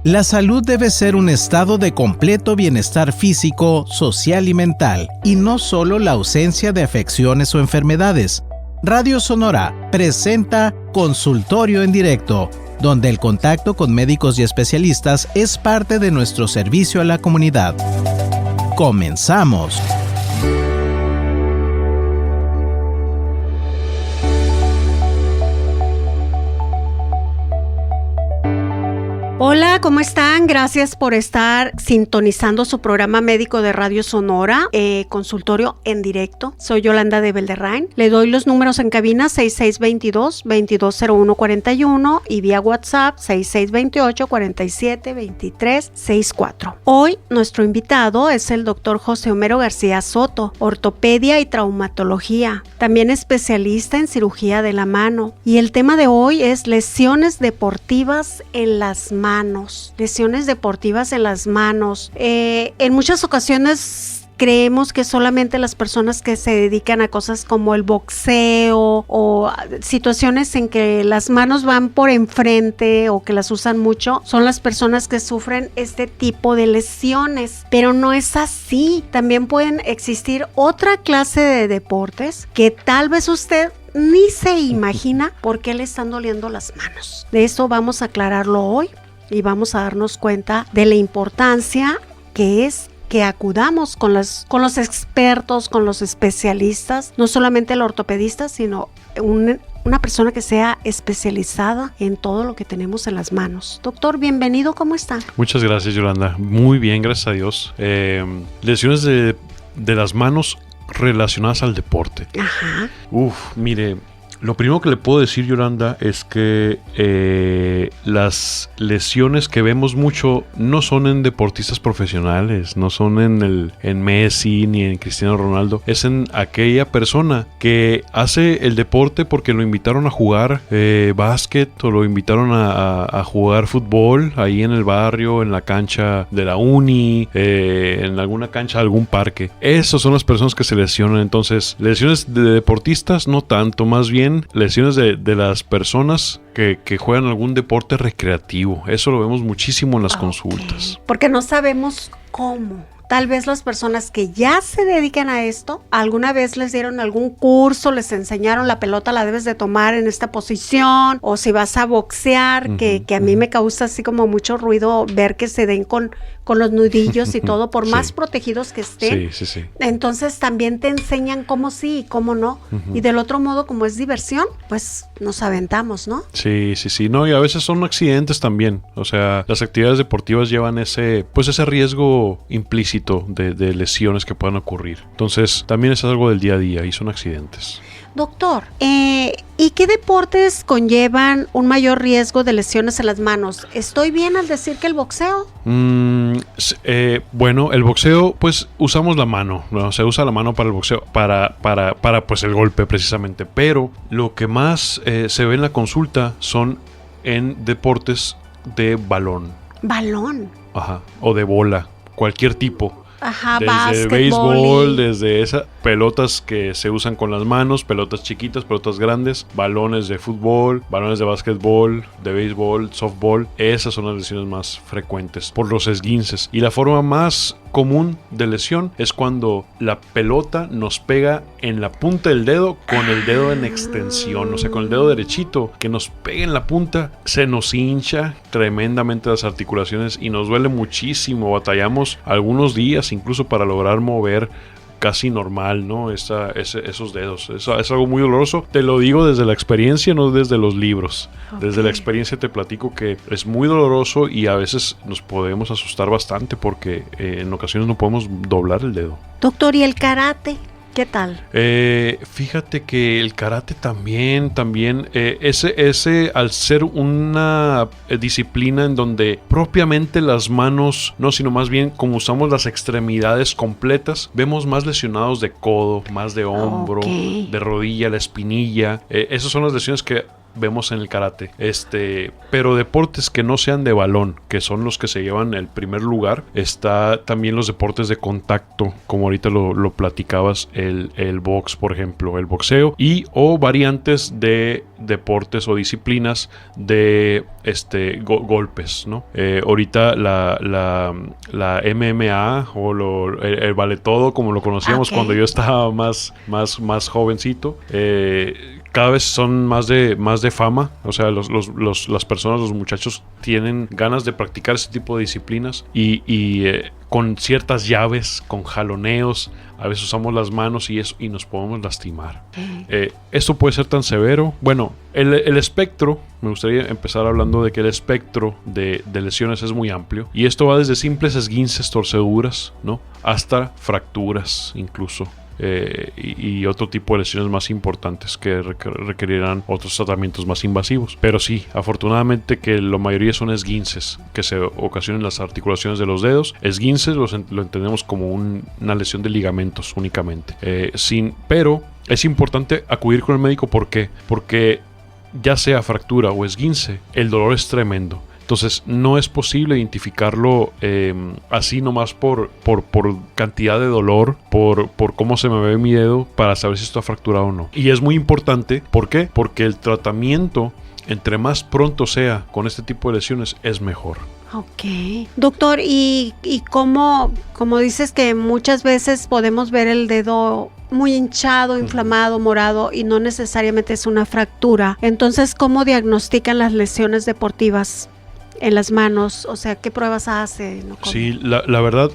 La salud debe ser un estado de completo bienestar físico, social y mental, y no solo la ausencia de afecciones o enfermedades. Radio Sonora presenta Consultorio en Directo, donde el contacto con médicos y especialistas es parte de nuestro servicio a la comunidad. ¡Comenzamos! Hola, ¿cómo están? Gracias por estar sintonizando su programa médico de Radio Sonora, Consultorio en Directo. Soy Yolanda de Belderrain. Le doy los números en cabina 6622-220141 y vía WhatsApp 6628-472364. Hoy nuestro invitado es el doctor José Homero García Soto, ortopedia y traumatología, también especialista en cirugía de la mano. Y el tema de hoy es lesiones deportivas en las manos. Lesiones deportivas en las manos. En muchas ocasiones creemos que solamente las personas que se dedican a cosas como el boxeo o situaciones en que las manos van por enfrente o que las usan mucho son las personas que sufren este tipo de lesiones, pero no es así. También pueden existir otra clase de deportes que tal vez usted ni se imagina por qué le están doliendo las manos. De eso vamos a aclararlo hoy. Y vamos a darnos cuenta de la importancia que es que acudamos con los expertos, con los especialistas, no solamente el ortopedista, sino una persona que sea especializada en todo lo que tenemos en las manos. Doctor, bienvenido, ¿cómo está? Muchas gracias, Yolanda. Muy bien, gracias a Dios. Lesiones de las manos relacionadas al deporte. Ajá. Mire, lo primero que le puedo decir, Yolanda, es que las lesiones que vemos mucho no son en deportistas profesionales, no son en Messi ni en Cristiano Ronaldo, es en aquella persona que hace el deporte porque lo invitaron a jugar básquet o lo invitaron a jugar fútbol ahí en el barrio, en la cancha de la uni, en alguna cancha de algún parque. Esas son las personas que se lesionan. Entonces, lesiones de deportistas no tanto, más bien lesiones de las personas que juegan algún deporte recreativo. Eso lo vemos muchísimo en las consultas. Porque no sabemos cómo. Tal vez las personas que ya se dedican a esto, alguna vez les dieron algún curso, les enseñaron la pelota la debes de tomar en esta posición, o si vas a boxear, que a mí me causa así como mucho ruido ver que se den con los nudillos y todo, por más protegidos que estén. Sí. Entonces también te enseñan cómo sí y cómo no. Y del otro modo, como es diversión, pues nos aventamos, ¿no? Sí. No, y a veces son accidentes también. O sea, las actividades deportivas llevan ese riesgo implícito de lesiones que puedan ocurrir. Entonces, también es algo del día a día y son accidentes. Doctor, ¿y qué deportes conllevan un mayor riesgo de lesiones en las manos? ¿Estoy bien al decir que el boxeo? Bueno, el boxeo, pues usamos la mano, ¿no? Se usa la mano para el boxeo, para pues el golpe precisamente. Pero lo que más se ve en la consulta son en deportes de balón. ¿Balón? Ajá, o de bola, cualquier tipo. Ajá, desde béisbol, desde esas pelotas que se usan con las manos, pelotas chiquitas, pelotas grandes, balones de fútbol, balones de básquetbol, de béisbol, softball. Esas son las lesiones más frecuentes por los esguinces. Y la forma más común de lesión es cuando la pelota nos pega en la punta del dedo con el dedo en extensión, o sea, con el dedo derechito que nos pega en la punta, se nos hincha tremendamente las articulaciones y nos duele muchísimo. Batallamos algunos días incluso para lograr mover casi normal, ¿no? Esos dedos. Eso es algo muy doloroso. Te lo digo desde la experiencia, no desde los libros. Okay. Desde la experiencia te platico que es muy doloroso y a veces nos podemos asustar bastante porque en ocasiones no podemos doblar el dedo. Doctor, ¿y el karate? ¿Qué tal? Fíjate que el karate también, ese al ser una disciplina en donde propiamente las manos, no, sino más bien como usamos las extremidades completas, vemos más lesionados de codo, más de hombro, de rodilla, la espinilla. Esas son las lesiones que vemos en el karate. Pero deportes que no sean de balón, que son los que se llevan el primer lugar, está también los deportes de contacto, como ahorita lo platicabas, el box, por ejemplo, el boxeo, o variantes de deportes o disciplinas de golpes, ¿no? Ahorita la MMA o el vale todo, como lo conocíamos cuando yo estaba más jovencito, cada vez son más de fama. O sea, las personas, los muchachos tienen ganas de practicar ese tipo de disciplinas y con ciertas llaves, con jaloneos, a veces usamos las manos y nos podemos lastimar. Esto puede ser tan severo. Bueno, el espectro, me gustaría empezar hablando de que el espectro de lesiones es muy amplio, y esto va desde simples esguinces, torceduras, ¿no?, hasta fracturas incluso. Y otro tipo de lesiones más importantes que requerirán otros tratamientos más invasivos. Pero sí, afortunadamente que la mayoría son esguinces que se ocasionan en las articulaciones de los dedos. Esguinces lo entendemos como una lesión de ligamentos únicamente. Pero es importante acudir con el médico. ¿Por qué? Porque ya sea fractura o esguince, el dolor es tremendo. Entonces no es posible identificarlo así nomás por cantidad de dolor, por cómo se me ve mi dedo, para saber si está fracturado o no. Y es muy importante. ¿Por qué? Porque el tratamiento, entre más pronto sea con este tipo de lesiones, es mejor. Ok. Doctor, ¿y cómo dices que muchas veces podemos ver el dedo muy hinchado, inflamado, morado, y no necesariamente es una fractura? Entonces, ¿cómo diagnostican las lesiones deportivas en las manos? O sea, ¿qué pruebas hacen? Sí, la verdad,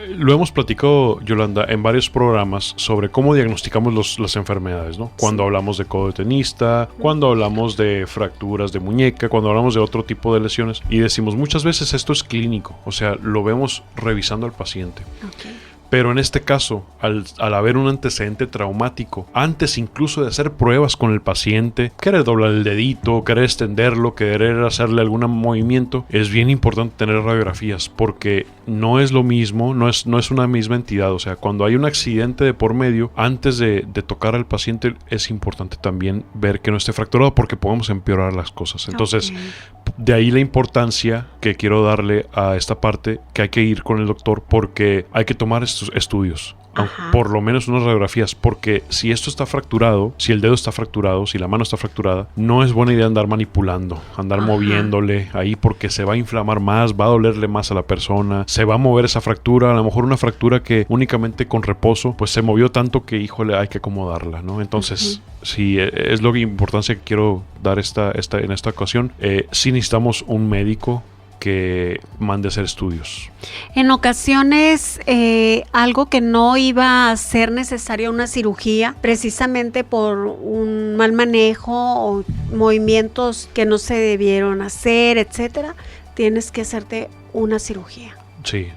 lo hemos platicado, Yolanda, en varios programas sobre cómo diagnosticamos las enfermedades, ¿no? Cuando hablamos de codo de tenista, cuando hablamos de fracturas de muñeca, cuando hablamos de otro tipo de lesiones, y decimos muchas veces esto es clínico, o sea, lo vemos revisando al paciente. Okay. Pero en este caso, al haber un antecedente traumático, antes incluso de hacer pruebas con el paciente, querer doblar el dedito, querer extenderlo, querer hacerle algún movimiento, es bien importante tener radiografías, porque no es lo mismo, no es una misma entidad. O sea, cuando hay un accidente de por medio, antes de tocar al paciente, es importante también ver que no esté fracturado, porque podemos empeorar las cosas. Entonces, de ahí la importancia que quiero darle a esta parte, que hay que ir con el doctor, porque hay que tomar estos estudios. Por lo menos unas radiografías, porque si esto está fracturado, si el dedo está fracturado, si la mano está fracturada, no es buena idea andar manipulando, andar moviéndole ahí, porque se va a inflamar más, va a dolerle más a la persona, se va a mover esa fractura, a lo mejor una fractura que únicamente con reposo pues se movió tanto que, híjole, hay que acomodarla, ¿no? Entonces, sí, es lo que importancia que quiero dar en esta ocasión. Sí necesitamos un médico que mande a hacer estudios. En ocasiones, algo que no iba a ser necesaria una cirugía, precisamente por un mal manejo o movimientos que no se debieron hacer, etcétera, tienes que hacerte una cirugía. Sí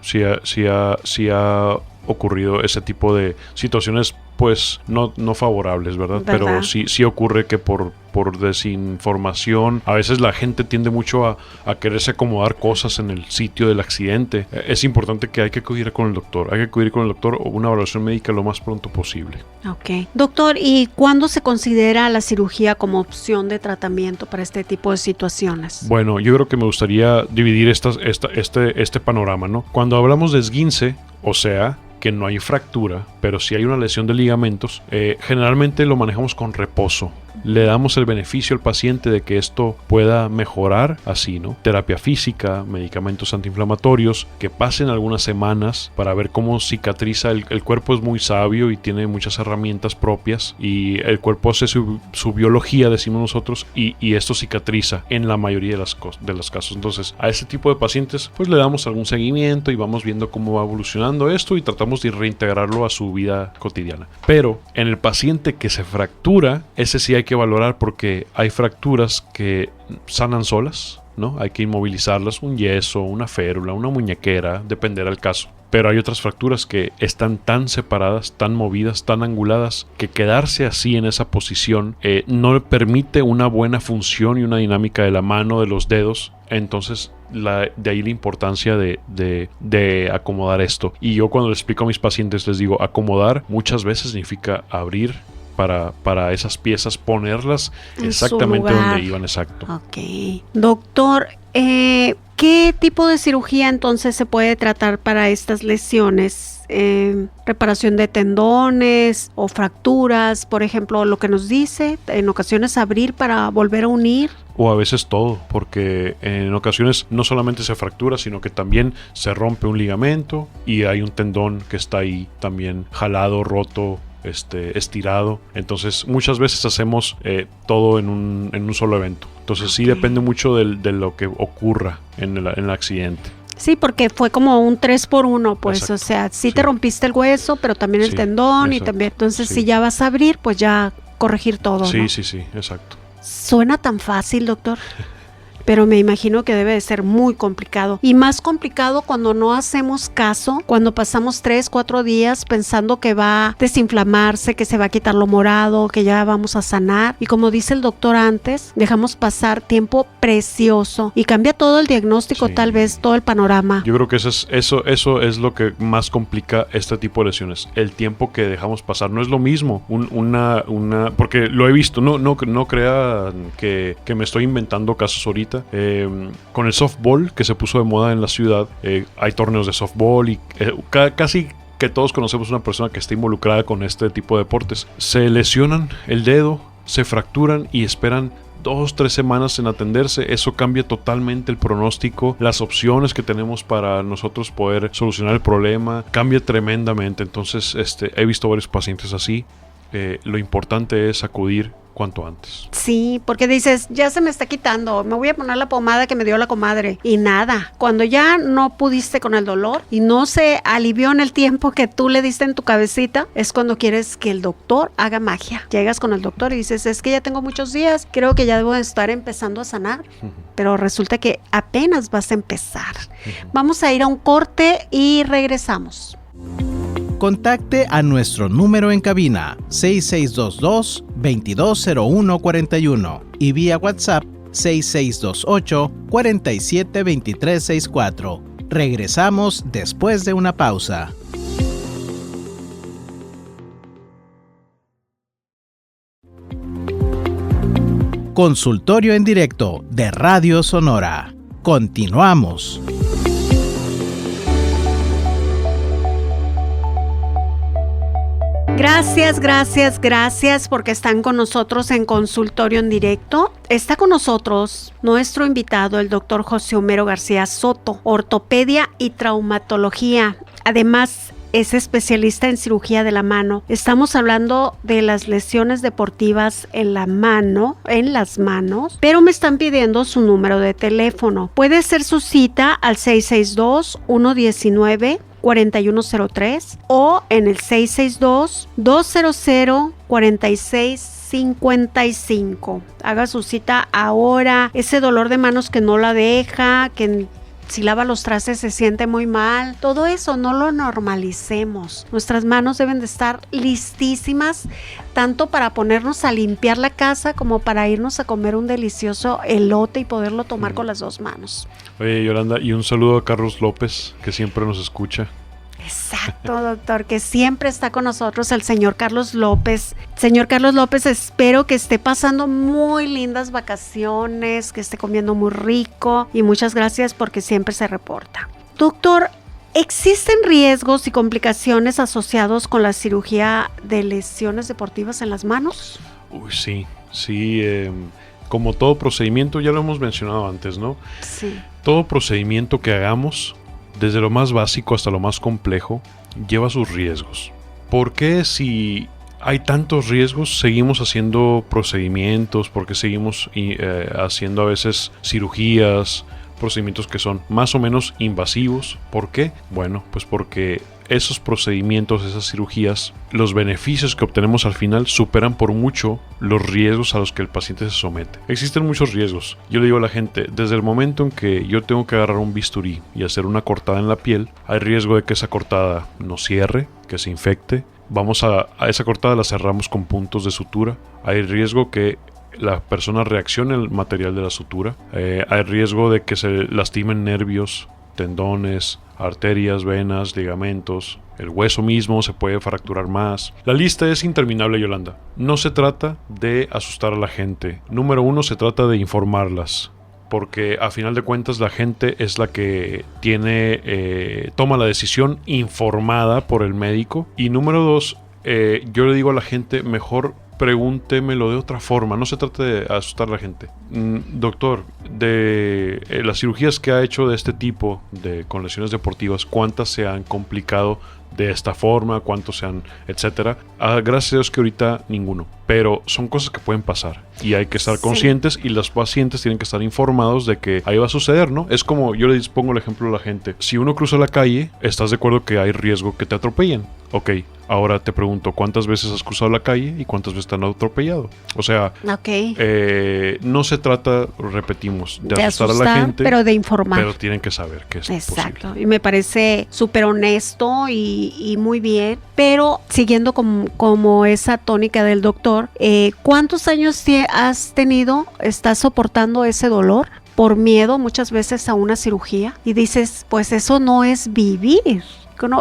ha ocurrido ese tipo de situaciones, pues no favorables, ¿verdad? Pero sí ocurre que por desinformación, a veces la gente tiende mucho a quererse acomodar cosas en el sitio del accidente. Es importante que hay que acudir con el doctor, o una evaluación médica lo más pronto posible. Ok. Doctor, ¿y cuándo se considera la cirugía como opción de tratamiento para este tipo de situaciones? Bueno, yo creo que me gustaría dividir este panorama, ¿no? Cuando hablamos de esguince, o sea, que no hay fractura, pero sí hay una lesión de ligamentos, generalmente lo manejamos con reposo. Le damos el beneficio al paciente de que esto pueda mejorar así, ¿no? Terapia física, medicamentos antiinflamatorios, que pasen algunas semanas para ver cómo cicatriza. El cuerpo es muy sabio y tiene muchas herramientas propias, y el cuerpo hace su biología, decimos nosotros, y esto cicatriza en la mayoría de los casos. Entonces, a ese tipo de pacientes pues le damos algún seguimiento y vamos viendo cómo va evolucionando esto y tratamos de reintegrarlo a su vida cotidiana. Pero en el paciente que se fractura, ese sí hay que valorar, porque hay fracturas que sanan solas, ¿no? Hay que inmovilizarlas, un yeso, una férula, una muñequera, dependerá del caso. Pero hay otras fracturas que están tan separadas, tan movidas, tan anguladas, que quedarse así en esa posición no permite una buena función y una dinámica de la mano, de los dedos. Entonces, de ahí la importancia de acomodar esto. Y yo, cuando les explico a mis pacientes, les digo, acomodar muchas veces significa abrir para esas piezas, ponerlas en exactamente donde iban, exacto. Ok. Doctor, ¿qué tipo de cirugía entonces se puede tratar para estas lesiones? Reparación de tendones o fracturas, por ejemplo, lo que nos dice, en ocasiones abrir para volver a unir. O a veces todo, porque en ocasiones no solamente se fractura, sino que también se rompe un ligamento y hay un tendón que está ahí también jalado, roto, estirado. Entonces muchas veces hacemos todo en un solo evento. Entonces sí depende mucho de lo que ocurra en el accidente. Sí, porque fue como un 3x1, pues, exacto. O sea, sí te rompiste el hueso, pero también el tendón, exacto. Y también, entonces si ya vas a abrir, pues ya corregir todo, sí, ¿no? Sí, exacto. Suena tan fácil, doctor, pero me imagino que debe de ser muy complicado. Y más complicado cuando no hacemos caso, cuando pasamos 3-4 días pensando que va a desinflamarse, que se va a quitar lo morado, que ya vamos a sanar. Y como dice el doctor antes, dejamos pasar tiempo precioso y cambia todo el diagnóstico, tal vez todo el panorama. Yo creo que eso es lo que más complica este tipo de lesiones. El tiempo que dejamos pasar. No es lo mismo porque lo he visto. No crean que me estoy inventando casos ahorita. Con el softball que se puso de moda en la ciudad, hay torneos de softball y casi que todos conocemos una persona que está involucrada con este tipo de deportes. Se lesionan el dedo, se fracturan y esperan 2-3 semanas en atenderse. Eso cambia totalmente el pronóstico, las opciones que tenemos para nosotros poder solucionar el problema, cambia tremendamente. Entonces he visto varios pacientes así. Lo importante es acudir cuanto antes. Sí, porque dices, ya se me está quitando, me voy a poner la pomada que me dio la comadre y nada, cuando ya no pudiste con el dolor y no se alivió en el tiempo que tú le diste en tu cabecita, es cuando quieres que el doctor haga magia. Llegas con el doctor y dices, es que ya tengo muchos días, creo que ya debo estar empezando a sanar, pero resulta que apenas vas a empezar. Vamos a ir a un corte y regresamos. Contacte a nuestro número en cabina 6622-220141 y vía WhatsApp 6628-472364. Regresamos después de una pausa. Consultorio en directo de Radio Sonora. Continuamos. Gracias porque están con nosotros en Consultorio en Directo. Está con nosotros nuestro invitado, el doctor José Homero García Soto, ortopedia y traumatología. Además, es especialista en cirugía de la mano. Estamos hablando de las lesiones deportivas en la mano, en las manos, pero me están pidiendo su número de teléfono. Puede hacer su cita al 662-119-4103 o en el 662-200-4655. Haga su cita ahora. Ese dolor de manos que no la deja, que si lava los trastes se siente muy mal. Todo eso no lo normalicemos. Nuestras manos deben de estar listísimas, tanto para ponernos a limpiar la casa como para irnos a comer un delicioso elote y poderlo tomar con las dos manos. Oye, Yolanda, y un saludo a Carlos López, que siempre nos escucha. Exacto, doctor, que siempre está con nosotros el señor Carlos López. Señor Carlos López, espero que esté pasando muy lindas vacaciones, que esté comiendo muy rico y muchas gracias porque siempre se reporta. Doctor, ¿existen riesgos y complicaciones asociados con la cirugía de lesiones deportivas en las manos? Uy, sí, como todo procedimiento, ya lo hemos mencionado antes, ¿no? Sí. Todo procedimiento que hagamos, desde lo más básico hasta lo más complejo, lleva sus riesgos. ¿Por qué si hay tantos riesgos seguimos haciendo procedimientos? ¿Por qué seguimos haciendo a veces cirugías, procedimientos que son más o menos invasivos? ¿Por qué? Bueno, pues porque esos procedimientos, esas cirugías, los beneficios que obtenemos al final superan por mucho los riesgos a los que el paciente se somete. Existen muchos riesgos. Yo le digo a la gente, desde el momento en que yo tengo que agarrar un bisturí y hacer una cortada en la piel, hay riesgo de que esa cortada no cierre, que se infecte. Vamos a esa cortada la cerramos con puntos de sutura. Hay riesgo que la persona reaccione al material de la sutura. Hay riesgo de que se lastimen nervios, tendones, arterias, venas, ligamentos. el hueso mismo se puede fracturar más. La lista es interminable, Yolanda. No se trata de asustar a la gente. Número 1, se trata de informarlas. Porque a final de cuentas la gente es la que toma la decisión informada por el médico. Y número 2, yo le digo a la gente, mejor pregúntemelo de otra forma. No se trata de asustar a la gente. Doctor, de las cirugías que ha hecho de este tipo, con lesiones deportivas, ¿cuántas se han complicado de esta forma? ¿Cuántos se han, etcétera? Gracias a Dios que ahorita ninguno. Pero son cosas que pueden pasar y hay que estar conscientes, y los pacientes tienen que estar informados de que ahí va a suceder, ¿no? Es como yo les pongo el ejemplo a la gente. Si uno cruza la calle, ¿estás de acuerdo que hay riesgo que te atropellen? Ok, ahora te pregunto, ¿cuántas veces has cruzado la calle y cuántas veces te han atropellado? O sea, no se trata, repetimos, de asustar a la gente, pero de informar. Pero tienen que saber que es exacto, posible. Y me parece súper honesto y muy bien. Pero siguiendo como esa tónica del doctor, ¿cuántos años estás soportando ese dolor por miedo muchas veces a una cirugía? Y dices, pues eso no es vivir.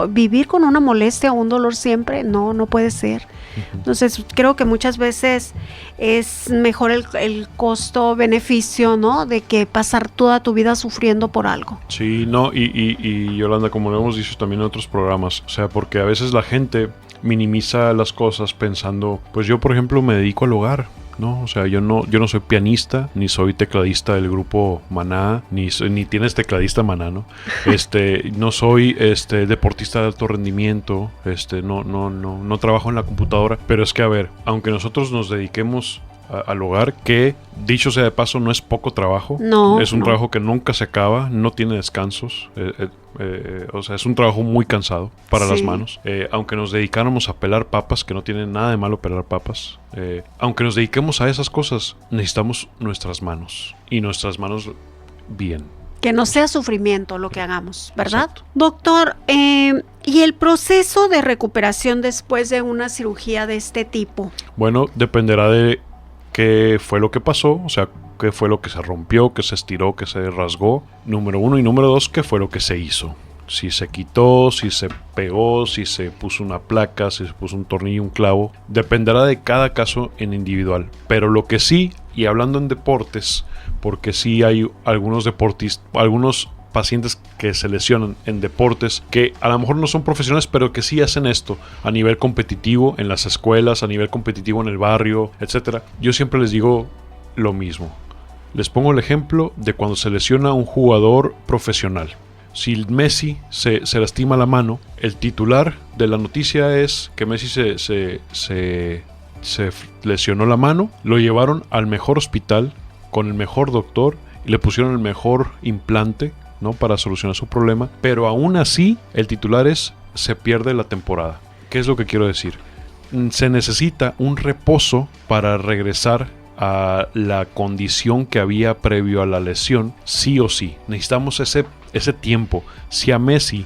Vivir con una molestia o un dolor siempre, no puede ser. Entonces creo que muchas veces es mejor el costo-beneficio, ¿no? De que pasar toda tu vida sufriendo por algo. Sí, no, y Yolanda, como lo hemos dicho también en otros programas, o sea, porque a veces la gente minimiza las cosas pensando, pues yo por ejemplo me dedico al hogar, ¿no? O sea, yo no soy pianista, ni soy tecladista del grupo Maná, ni tienes tecladista Maná, ¿no? No soy deportista de alto rendimiento, no trabajo en la computadora, pero es que, a ver, aunque nosotros nos dediquemos al hogar, que dicho sea de paso no es poco trabajo, es un trabajo que nunca se acaba, no tiene descansos, o sea, es un trabajo muy cansado para las manos. Aunque nos dedicáramos a pelar papas, que no tiene nada de malo pelar papas, aunque nos dediquemos a esas cosas, necesitamos nuestras manos, y nuestras manos bien. Que no sea sufrimiento lo que hagamos, ¿verdad? Exacto. Doctor, ¿y el proceso de recuperación después de una cirugía de este tipo? Bueno, dependerá de qué fue lo que pasó, o sea, qué fue lo que se rompió, qué se estiró, qué se rasgó, número 1, y número 2, qué fue lo que se hizo. Si se quitó, si se pegó, si se puso una placa, si se puso un tornillo, un clavo, dependerá de cada caso en individual. Pero lo que sí, y hablando en deportes, porque sí hay algunos pacientes que se lesionan en deportes que a lo mejor no son profesionales, pero que sí hacen esto a nivel competitivo en las escuelas, a nivel competitivo en el barrio, etcétera. Yo siempre les digo lo mismo. Les pongo el ejemplo de cuando se lesiona un jugador profesional. Si Messi se lastima la mano, el titular de la noticia es que Messi se lesionó la mano, lo llevaron al mejor hospital con el mejor doctor y le pusieron el mejor implante, ¿no? Para solucionar su problema, pero aún así el titular se pierde la temporada. ¿Qué es lo que quiero decir? Se necesita un reposo para regresar a la condición que había previo a la lesión, sí o sí. Necesitamos ese tiempo. Si a Messi,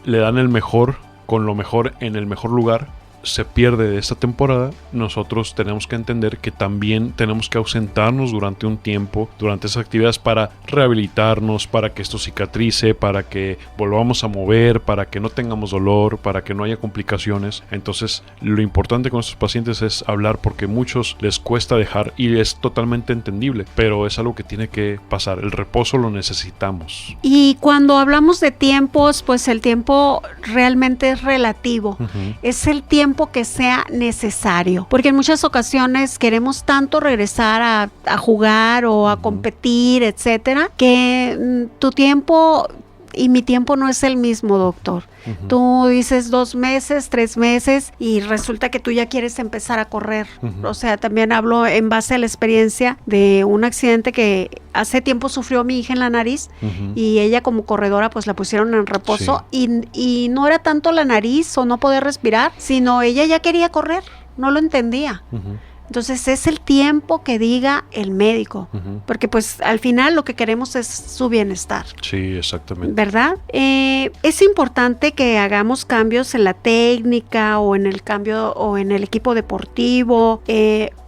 le dan el mejor, con lo mejor en el mejor lugar, se pierde de esta temporada, nosotros tenemos que entender que también tenemos que ausentarnos durante un tiempo, durante esas actividades, para rehabilitarnos, para que esto cicatrice, para que volvamos a mover, para que no tengamos dolor, para que no haya complicaciones. Entonces, lo importante con estos pacientes es hablar, porque a muchos les cuesta dejar, y es totalmente entendible, pero es algo que tiene que pasar. El reposo lo necesitamos. Y cuando hablamos de tiempos, pues el tiempo realmente es relativo. Es el tiempo que sea necesario, porque en muchas ocasiones queremos tanto regresar a jugar o a competir, etcétera, que tu tiempo y mi tiempo no es el mismo, doctor. Tú dices 2 meses, 3 meses y resulta que tú ya quieres empezar a correr. O sea, también hablo en base a la experiencia de un accidente que hace tiempo sufrió mi hija en la nariz y ella como corredora pues la pusieron en reposo y no era tanto la nariz o no poder respirar, sino ella ya quería correr, no lo entendía. Entonces es el tiempo que diga el médico, porque pues al final lo que queremos es su bienestar. Sí, exactamente. ¿Verdad? Es importante que hagamos cambios en la técnica o en el equipo deportivo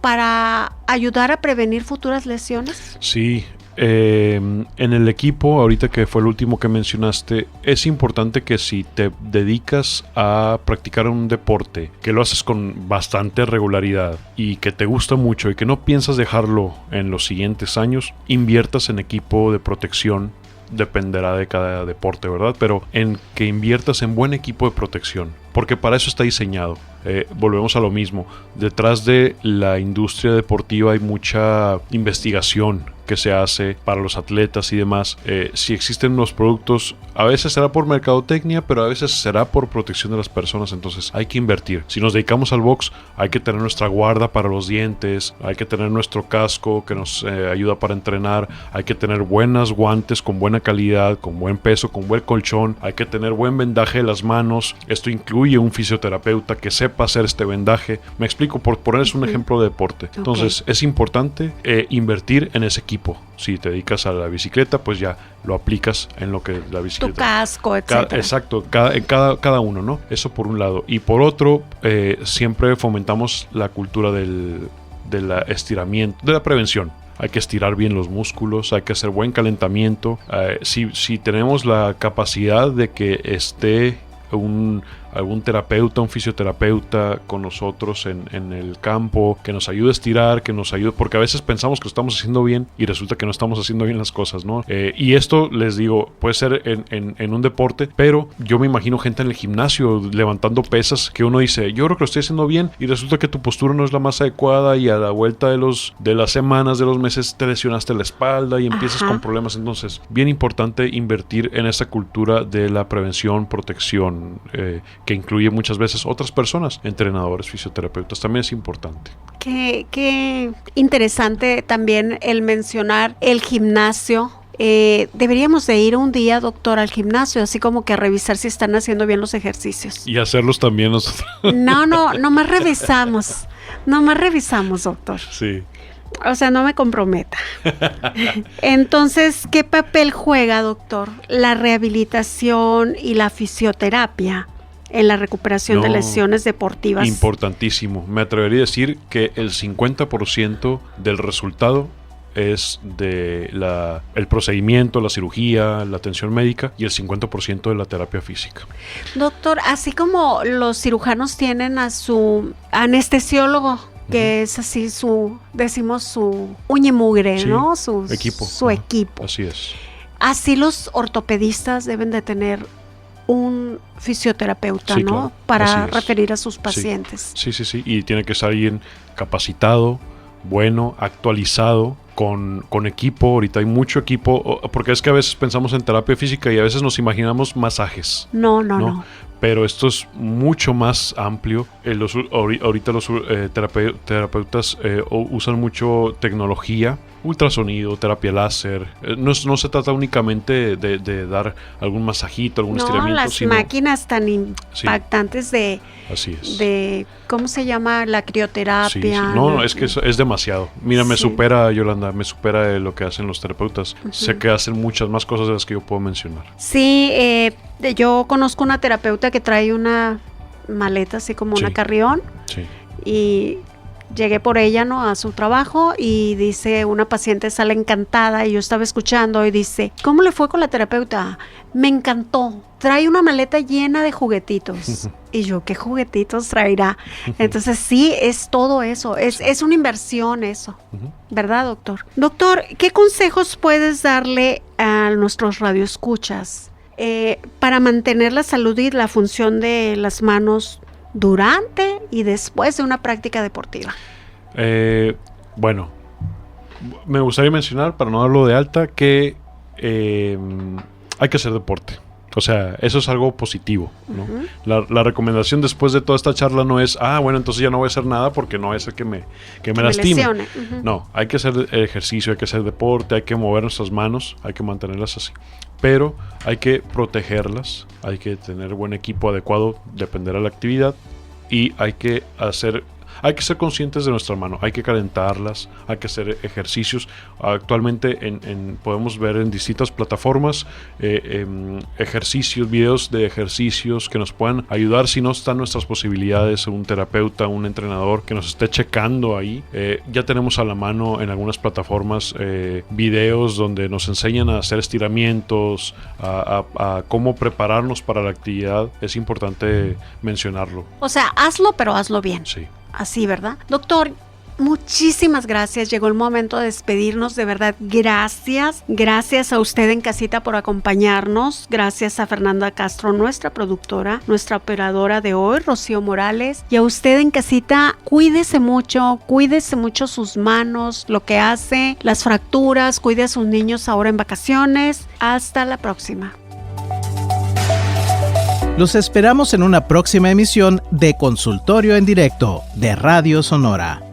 para ayudar a prevenir futuras lesiones. Sí, en el equipo, ahorita que fue el último que mencionaste, es importante que si te dedicas a practicar un deporte, que lo haces con bastante regularidad y que te gusta mucho y que no piensas dejarlo en los siguientes años, inviertas en equipo de protección. Dependerá de cada deporte, ¿verdad? Pero en que inviertas en buen equipo de protección, porque para eso está diseñado. Volvemos a lo mismo. Detrás de la industria deportiva hay mucha investigación que se hace para los atletas y demás. Si existen los productos, a veces será por mercadotecnia, pero a veces será por protección de las personas. Entonces hay que invertir. Si nos dedicamos al box, hay que tener nuestra guarda para los dientes, hay que tener nuestro casco que nos ayuda para entrenar, hay que tener buenos guantes con buena calidad, con buen peso, con buen colchón, hay que tener buen vendaje de las manos. Esto incluye un fisioterapeuta que sepa hacer este vendaje. Me explico, por ponerles un ejemplo de deporte. Entonces es importante invertir en ese equipo. Si te dedicas a la bicicleta, pues ya lo aplicas en lo que la bicicleta. Tu casco, etc. Exacto, cada uno, ¿no? Eso por un lado. Y por otro, siempre fomentamos la cultura del estiramiento, de la prevención. Hay que estirar bien los músculos, hay que hacer buen calentamiento. Si tenemos la capacidad de que esté algún terapeuta, un fisioterapeuta con nosotros en el campo, que nos ayude a estirar, que nos ayude, porque a veces pensamos que lo estamos haciendo bien y resulta que no estamos haciendo bien las cosas, ¿no? Y esto, les digo, puede ser en un deporte, pero yo me imagino gente en el gimnasio levantando pesas que uno dice, yo creo que lo estoy haciendo bien, y resulta que tu postura no es la más adecuada y a la vuelta de las semanas, de los meses, te lesionaste la espalda y empiezas con problemas. Entonces, bien importante invertir en esa cultura de la prevención, protección, que incluye muchas veces otras personas, entrenadores, fisioterapeutas, también es importante. Qué interesante también el mencionar el gimnasio. Deberíamos de ir un día, doctor, al gimnasio, así como que a revisar si están haciendo bien los ejercicios. Y hacerlos también nosotros. Nomás revisamos, doctor. Sí. O sea, no me comprometa. Entonces, ¿qué papel juega, doctor, la rehabilitación y la fisioterapia en la recuperación de lesiones deportivas? Importantísimo. Me atrevería a decir que el 50% del resultado es el procedimiento, la cirugía, la atención médica, y el 50% de la terapia física. Doctor, así como los cirujanos tienen a su anestesiólogo, que es así su uña y mugre, sí, ¿no? Su equipo. Así es. Así los ortopedistas deben de tener un fisioterapeuta, sí, ¿no? Claro. Para referir a sus pacientes. Sí. Y tiene que ser alguien capacitado, bueno, actualizado, con equipo. Ahorita hay mucho equipo, porque es que a veces pensamos en terapia física y a veces nos imaginamos masajes. No. Pero esto es mucho más amplio. Ahorita los terapeutas usan mucho tecnología, ultrasonido, terapia láser. No se trata únicamente de dar algún masajito, algún estiramiento. Las máquinas tan impactantes Así es. de ¿cómo se llama? La crioterapia. Sí. No, es que es demasiado. Mira, me supera, Yolanda, me supera lo que hacen los terapeutas. Sé que hacen muchas más cosas de las que yo puedo mencionar. Sí, yo conozco una terapeuta que trae una maleta así como una carrión. Sí. Y llegué por ella, ¿no? A su trabajo, y dice, una paciente sale encantada, y yo estaba escuchando y dice, ¿cómo le fue con la terapeuta? Me encantó, trae una maleta llena de juguetitos. Y yo, ¿qué juguetitos traerá? Entonces sí, es todo eso, es una inversión eso, ¿verdad, doctor? Doctor, ¿qué consejos puedes darle a nuestros radioescuchas para mantener la salud y la función de las manos durante y después de una práctica deportiva? Bueno, me gustaría mencionar, para no darlo de alta, que hay que hacer deporte. O sea, eso es algo positivo, ¿no? La recomendación después de toda esta charla no es, bueno, entonces ya no voy a hacer nada porque no es el que me lastime. No, hay que hacer ejercicio, hay que hacer deporte, hay que mover nuestras manos, hay que mantenerlas así. Pero hay que protegerlas, hay que tener buen equipo adecuado, dependerá de la actividad, y hay que Hay que ser conscientes de nuestra mano, hay que calentarlas, hay que hacer ejercicios. Actualmente podemos ver en distintas plataformas ejercicios, videos de ejercicios que nos puedan ayudar si no están nuestras posibilidades, un terapeuta, un entrenador que nos esté checando ahí. Ya tenemos a la mano en algunas plataformas videos donde nos enseñan a hacer estiramientos, a cómo prepararnos para la actividad. Es importante mencionarlo. O sea, hazlo, pero hazlo bien. Sí. Así, ¿verdad? Doctor, muchísimas gracias. Llegó el momento de despedirnos. De verdad, gracias. Gracias a usted en casita por acompañarnos. Gracias a Fernanda Castro, nuestra productora, nuestra operadora de hoy, Rocío Morales. Y a usted en casita, cuídese mucho sus manos, lo que hace, las fracturas, cuide a sus niños ahora en vacaciones. Hasta la próxima. Los esperamos en una próxima emisión de Consultorio en Directo de Radio Sonora.